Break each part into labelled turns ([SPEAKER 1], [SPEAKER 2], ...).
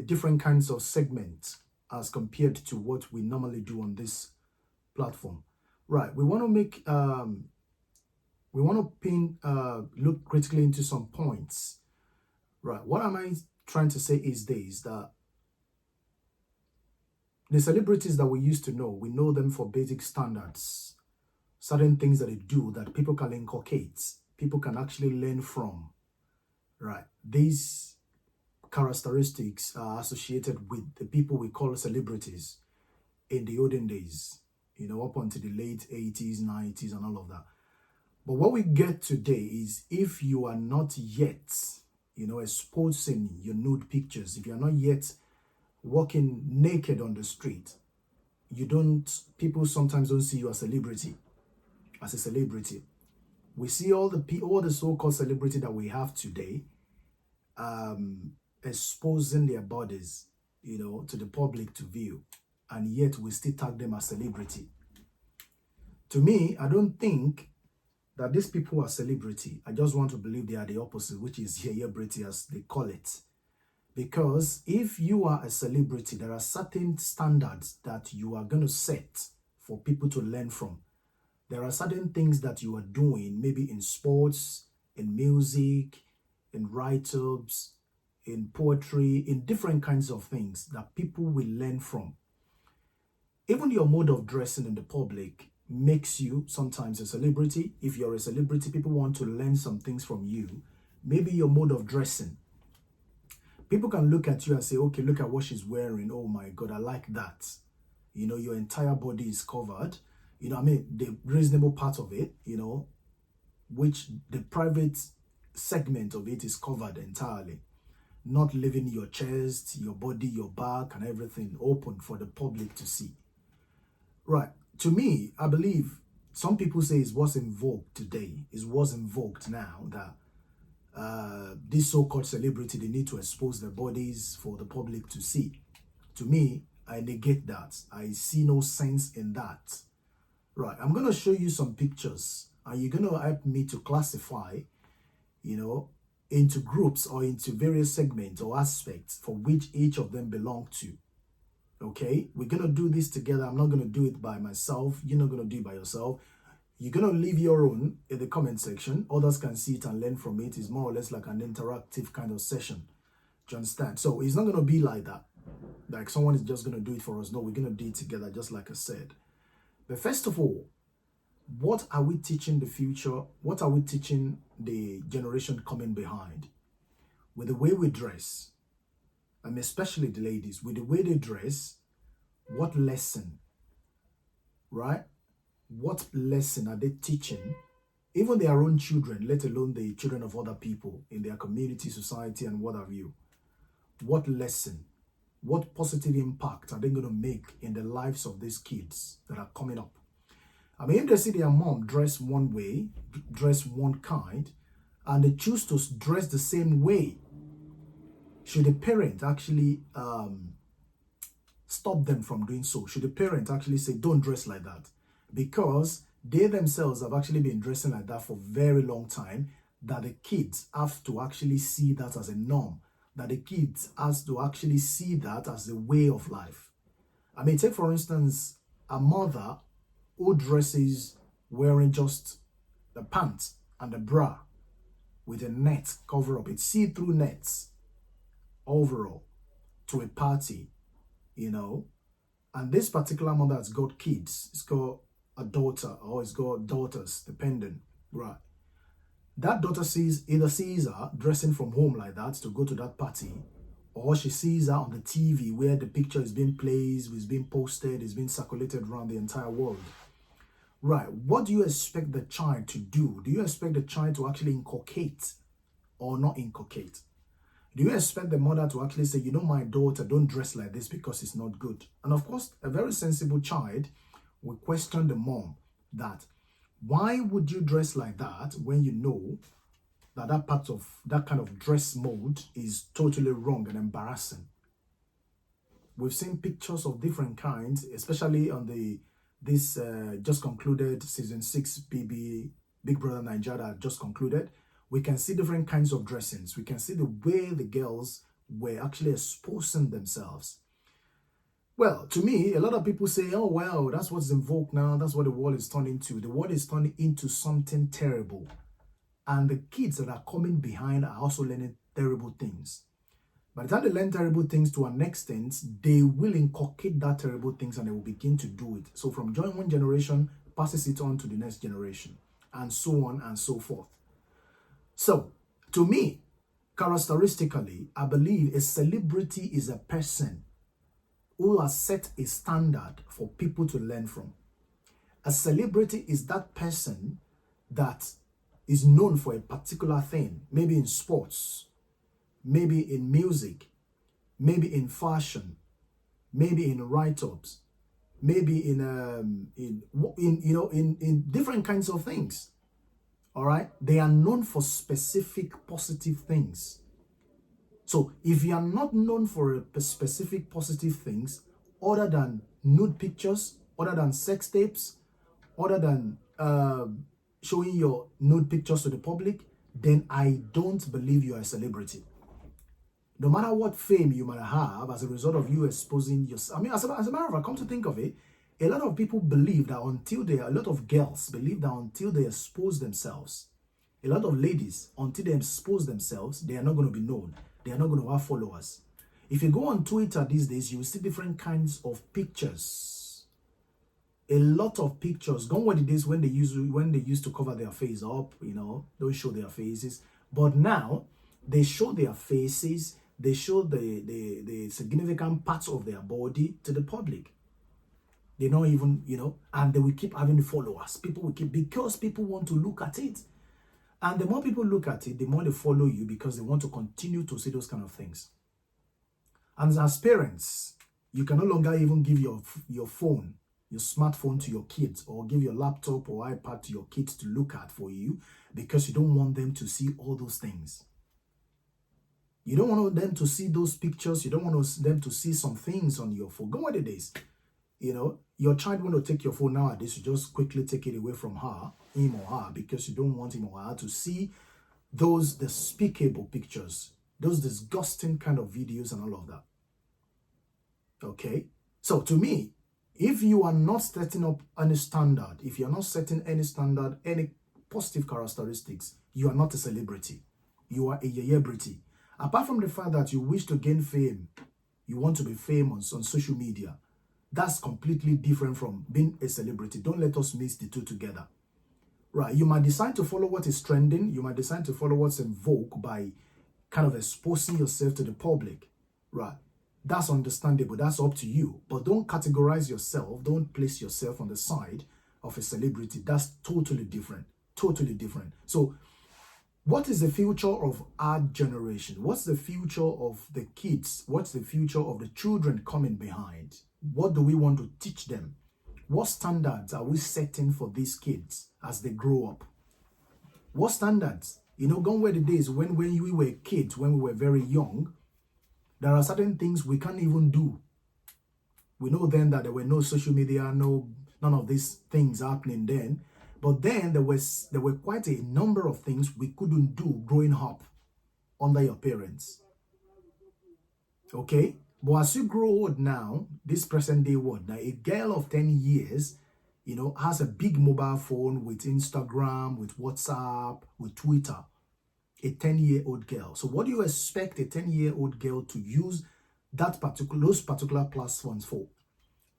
[SPEAKER 1] different kinds of segments as compared to what we normally do on this platform. Right, we want to make look critically into some points. Right, what am I trying to say is this, that the celebrities that we used to know, we know them for basic standards, certain things that they do that people can inculcate, people can actually learn from. Right, these characteristics are associated with the people we call celebrities in the olden days, up until the late 80s, 90s, and all of that. But what we get today is, if you are not yet, exposing your nude pictures, if you're not yet walking naked on the street, people sometimes don't see you as a celebrity. We see all the so-called celebrity that we have today, exposing their bodies, to the public to view, and yet we still tag them as celebrity. To me, I don't think that these people are celebrity. I just want to believe they are the opposite, which is yeyebrity, as they call it. Because if you are a celebrity, there are certain standards that you are going to set for people to learn from. There are certain things that you are doing, maybe in sports, in music, in write-ups, in poetry, in different kinds of things that people will learn from. Even your mode of dressing in the public makes you sometimes a celebrity. If you're a celebrity, people want to learn some things from you. Maybe your mode of dressing. People can look at you and say, okay, look at what she's wearing. Oh my God, I like that. Your entire body is covered. The reasonable part of it, which the private segment of it is covered entirely. Not leaving your chest, your body, your back, and everything open for the public to see. Right. To me, I believe some people say it's what's in vogue today, is what's in vogue now, that this so-called celebrity, they need to expose their bodies for the public to see. To me, I negate that. I see no sense in that. Right, I'm going to show you some pictures, and you're going to help me to classify, into groups or into various segments or aspects for which each of them belong to. Okay, we're going to do this together. I'm not going to do it by myself. You're not going to do it by yourself. You're going to leave your own in the comment section. Others can see it and learn from it. It's more or less like an interactive kind of session. Do you understand? So it's not going to be like that. Like someone is just going to do it for us. No, we're going to do it together, just like I said. But first of all, what are we teaching the future? What are we teaching the generation coming behind? With the way we dress, and especially the ladies, with the way they dress, what lesson, right? What lesson are they teaching, even their own children, let alone the children of other people in their community, society, and what have you? What lesson, what positive impact are they going to make in the lives of these kids that are coming up? I mean, if they see their mom dress one way, dress one kind, and they choose to dress the same way, should the parent actually stop them from doing so? Should the parent actually say, don't dress like that? Because they themselves have actually been dressing like that for a very long time, that the kids have to actually see that as a norm, that the kids has to actually see that as a way of life. I mean, take for instance, a mother who dresses wearing just the pants and the bra with a net cover up, it's see-through nets overall, to a party, and this particular mother has got kids, it's got a daughter or it's got daughters, depending, right? That daughter either sees her dressing from home like that to go to that party, or she sees her on the TV where the picture is being placed, is being posted, is being circulated around the entire world. Right, what do you expect the child to do? Do you expect the child to actually inculcate or not inculcate? Do you expect the mother to actually say, my daughter, don't dress like this because it's not good? And of course, a very sensible child will question the mom that, why would you dress like that when you know that that kind of dress mode is totally wrong and embarrassing? We've seen pictures of different kinds, especially on this just concluded season 6 Big Brother Nigeria just concluded. We can see different kinds of dressings. We can see the way the girls were actually exposing themselves. Well, to me, a lot of people say, oh, well, that's what's in vogue now. That's what the world is turning into. The world is turning into something terrible. And the kids that are coming behind are also learning terrible things. By the time they learn terrible things to an extent, they will inculcate that terrible things and they will begin to do it. So from one generation passes it on to the next generation, and so on and so forth. So, to me, characteristically, I believe a celebrity is a person who has set a standard for people to learn from. A celebrity is that person that is known for a particular thing, maybe in sports, maybe in music, maybe in fashion, maybe in write-ups, maybe in different kinds of things. All right, they are known for specific positive things. So if you are not known for specific positive things, other than nude pictures, other than sex tapes, other than showing your nude pictures to the public, then I don't believe you are a celebrity. No matter what fame you might have as a result of you exposing yourself. I mean, as a matter of fact, come to think of it, a lot of people believe that a lot of girls believe that until they expose themselves, a lot of ladies, until they expose themselves, they are not going to be known. They are not going to have followers. If you go on Twitter these days, you will see different kinds of pictures. A lot of pictures. Gone were the days when they used to cover their face up, don't show their faces. But now, they show their faces, they show the significant parts of their body to the public. They don't even, and they will keep having followers. People will because people want to look at it. And the more people look at it, the more they follow you because they want to continue to see those kind of things. And as parents, you can no longer even give your phone, your smartphone to your kids, or give your laptop or iPad to your kids to look at for you because you don't want them to see all those things. You don't want them to see those pictures. You don't want them to see some things on your phone. Go with the days. Your child want to take your phone nowadays, you just quickly take it away from him or her, because you don't want him or her to see those despicable pictures, those disgusting kind of videos and all of that. Okay? So to me, if you are not setting up any standard, if you're not setting any standard, any positive characteristics, you are not a celebrity. You are a yeyebrity. Apart from the fact that you wish to gain fame, you want to be famous on social media, that's completely different from being a celebrity. Don't let us mix the two together. Right, you might decide to follow what is trending. You might decide to follow what's in vogue by kind of exposing yourself to the public. Right, that's understandable. That's up to you. But don't categorize yourself. Don't place yourself on the side of a celebrity. That's totally different. Totally different. So what is the future of our generation? What's the future of the kids? What's the future of the children coming behind? What do we want to teach them? What standards are we setting for these kids as they grow up? What standards? Gone were the days when we were kids, when we were very young, there are certain things we can't even do. We know then that there were no social media, none of these things happening then. But then there were quite a number of things we couldn't do growing up under your parents. Okay? But as you grow old now, this present day world, now a girl of 10 years, has a big mobile phone with Instagram, with WhatsApp, with Twitter. A 10-year-old girl. So what do you expect a 10-year-old girl to use those particular platforms for?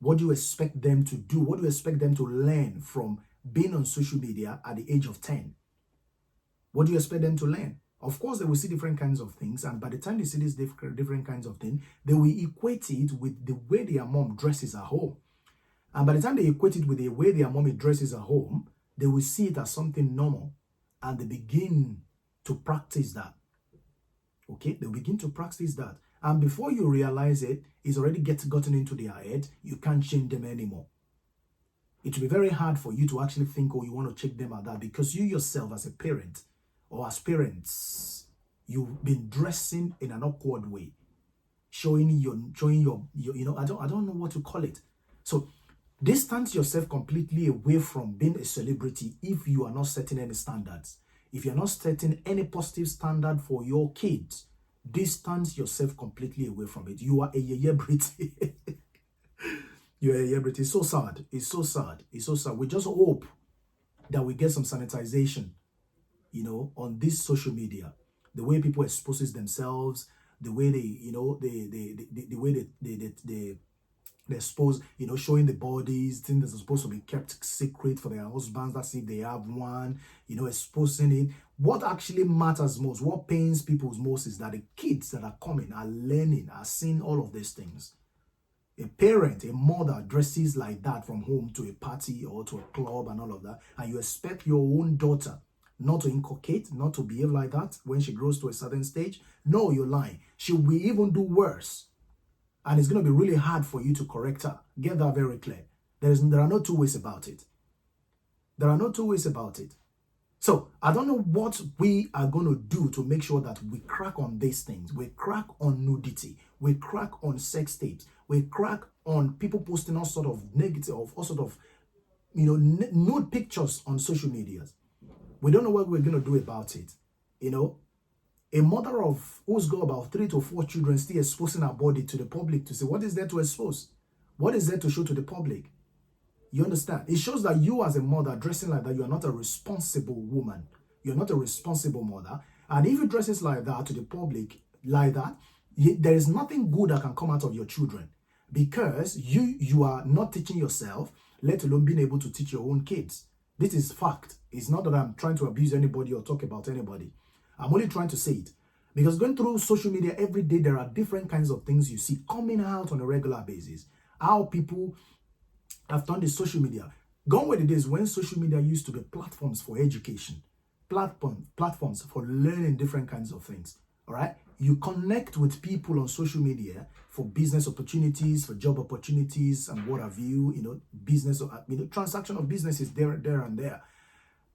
[SPEAKER 1] What do you expect them to do? What do you expect them to learn from being on social media at the age of 10? What do you expect them to learn? Of course, they will see different kinds of things, and by the time they see these different kinds of things, they will equate it with the way their mom dresses at home. And by the time they equate it with the way their mommy dresses at home, they will see it as something normal, and they begin to practice that. Okay, they'll begin to practice that. And before you realize it, it's already gotten into their head. You can't change them anymore. It will be very hard for you to actually think, oh, you want to check them at that, because you yourself as a parent or as parents, you've been dressing in an awkward way, showing your I don't know what to call it. So distance yourself completely away from being a celebrity if you are not setting any standards. If you're not setting any positive standard for your kids, Distance yourself completely away from it. You are a yeyebrity. You're a yeyebrity. It's so sad. It's so sad. It's so sad. We just hope that we get some sanitization, on this social media. The way people exposes themselves, the way they, the way they expose, showing the bodies, things that are supposed to be kept secret for their husbands. That's if they have one, exposing it. What actually matters most, what pains people most is that the kids that are coming are learning, are seeing all of these things. A parent, a mother dresses like that from home to a party or to a club and all of that, and you expect your own daughter not to inculcate, not to behave like that when she grows to a certain stage. No, you're lying. She will even do worse. And it's going to be really hard for you to correct her. Get that very clear. There are no two ways about it. There are no two ways about it. So I don't know what we are going to do to make sure that we crack on these things. We crack on nudity. We crack on sex tapes. We crack on people posting all sort of negative, all sort of, nude pictures on social media. We don't know what we're going to do about it. A mother who's got about 3 to 4 children still exposing her body to the public to say, what is there to expose? What is there to show to the public? You understand? It shows that you as a mother dressing like that, you are not a responsible woman. You're not a responsible mother. And if you dress like that to the public, like that, there is nothing good that can come out of your children. Because you are not teaching yourself, let alone being able to teach your own kids. This is fact. It's not that I'm trying to abuse anybody or talk about anybody. I'm only trying to say it. Because going through social media every day, there are different kinds of things you see coming out on a regular basis. How people have turned the social media. Gone with the days when social media used to be platforms for education, platforms for learning different kinds of things. All right? You connect with people on social media for business opportunities, for job opportunities, and what have you, business, transaction of businesses there and there.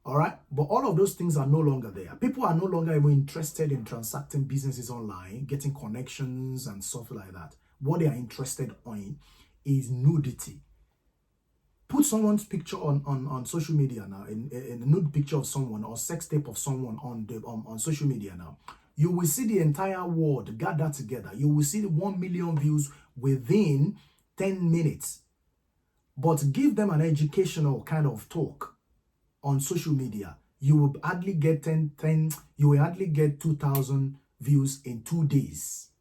[SPEAKER 1] All right? But all of those things are no longer there. People are no longer even interested in transacting businesses online, getting connections and stuff like that. What they are interested in is nudity. Put someone's picture on social media now, in a nude picture of someone or sex tape of someone on social media now. You will see the entire world gather together. You will see 1 million views within 10 minutes. But give them an educational kind of talk on social media. You will hardly get 2,000 views in 2 days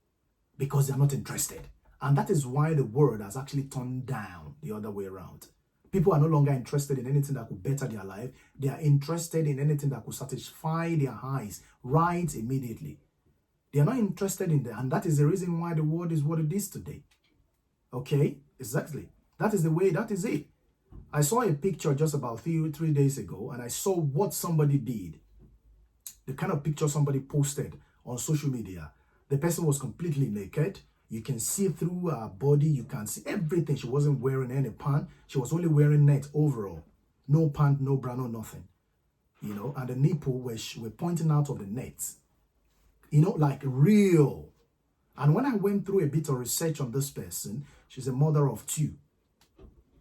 [SPEAKER 1] because they're not interested. And that is why the world has actually turned down the other way around. People are no longer interested in anything that could better their life. They are interested in anything that could satisfy their eyes right immediately. They are not interested in that. And that is the reason why the world is what it is today. Okay? Exactly. That is the way, that is it. I saw a picture just about 3 days ago, and I saw what somebody did. The kind of picture somebody posted on social media. The person was completely naked. You can see through her body. You can see everything. She wasn't wearing any pant. She was only wearing net overall. No pant, no bra, no nothing. And the nipple were pointing out of the net. Like real. And when I went through a bit of research on this person, she's a mother of 2.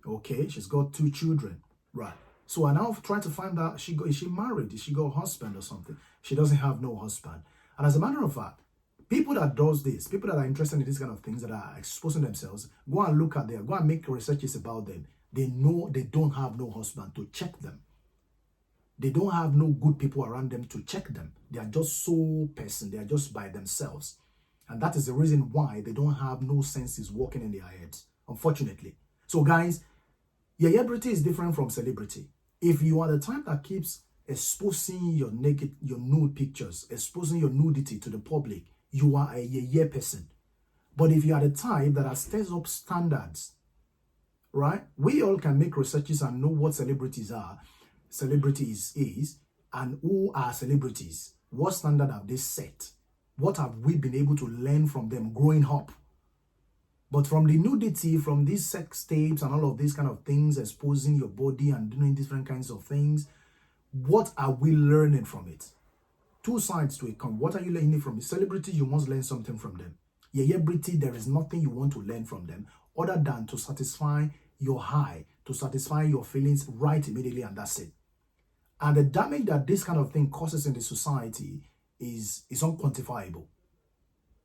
[SPEAKER 1] Okay, she's got 2 children. Right. So I now try to find out, is she married? Is she got a husband or something? She doesn't have no husband. And as a matter of fact, people that does this, people that are interested in these kind of things, that are exposing themselves, go and look at them, go and make researches about them. They know they don't have no husband to check them. They don't have no good people around them to check them. They are just sole person. They are just by themselves. And that is the reason why they don't have no senses working in their heads, unfortunately. So guys, yeyebrity is different from celebrity. If you are the type that keeps exposing your nude pictures, exposing your nudity to the public, you are a yeye person. But if you are the type that has set up standards, right? We all can make researches and know what celebrities are, is, and who are celebrities. What standard have they set? What have we been able to learn from them growing up? But from the nudity, from these sex tapes and all of these kind of things, exposing your body and doing different kinds of things, what are we learning from it? 2 sides to it. What are you learning from it? Celebrity, you must learn something from them. Yeyebrity, there is nothing you want to learn from them other than to satisfy your high, to satisfy your feelings right immediately, and that's it. And the damage that this kind of thing causes in the society is unquantifiable.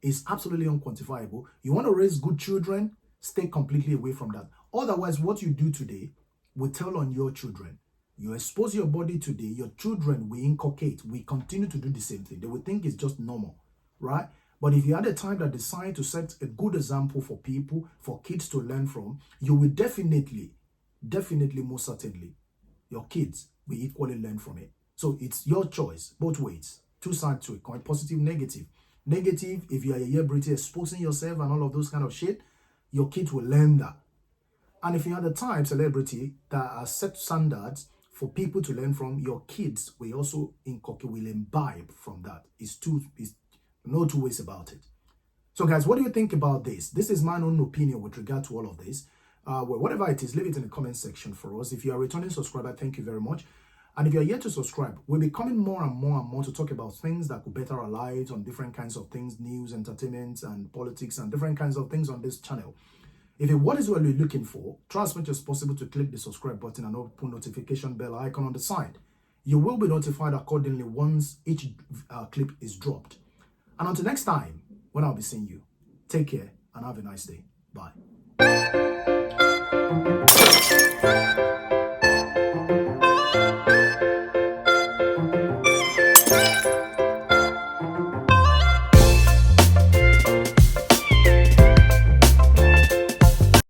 [SPEAKER 1] is absolutely unquantifiable. You want to raise good children, stay completely away from that. Otherwise, what you do today will tell on your children. You expose your body today, your children will inculcate, will continue to do the same thing. They will think it's just normal, right? But if you had a time that decide to set a good example for people, for kids to learn from, you will definitely, most certainly, your kids will equally learn from it. So it's your choice, both ways, two sides to a coin, positive, negative. Negative, if you are a yeyebrity exposing yourself and all of those kind of shit, your kids will learn that. And if you are the type celebrity that are set standards for people to learn from, your kids will also will imbibe from that. It's no two ways about it. So guys, what do you think about this? This is my own opinion with regard to all of this. Well, whatever it is, leave it in the comment section for us. If you are a returning subscriber, thank you very much. And if you're yet to subscribe, we'll be coming more and more to talk about things that could better our lives, on different kinds of things, news, entertainment, and politics, and different kinds of things on this channel. If what is what you're looking for, try as much as possible to click the subscribe button and open notification bell icon on the side. You will be notified accordingly once each clip is dropped. And until next time, when I'll be seeing you, take care and have a nice day. Bye.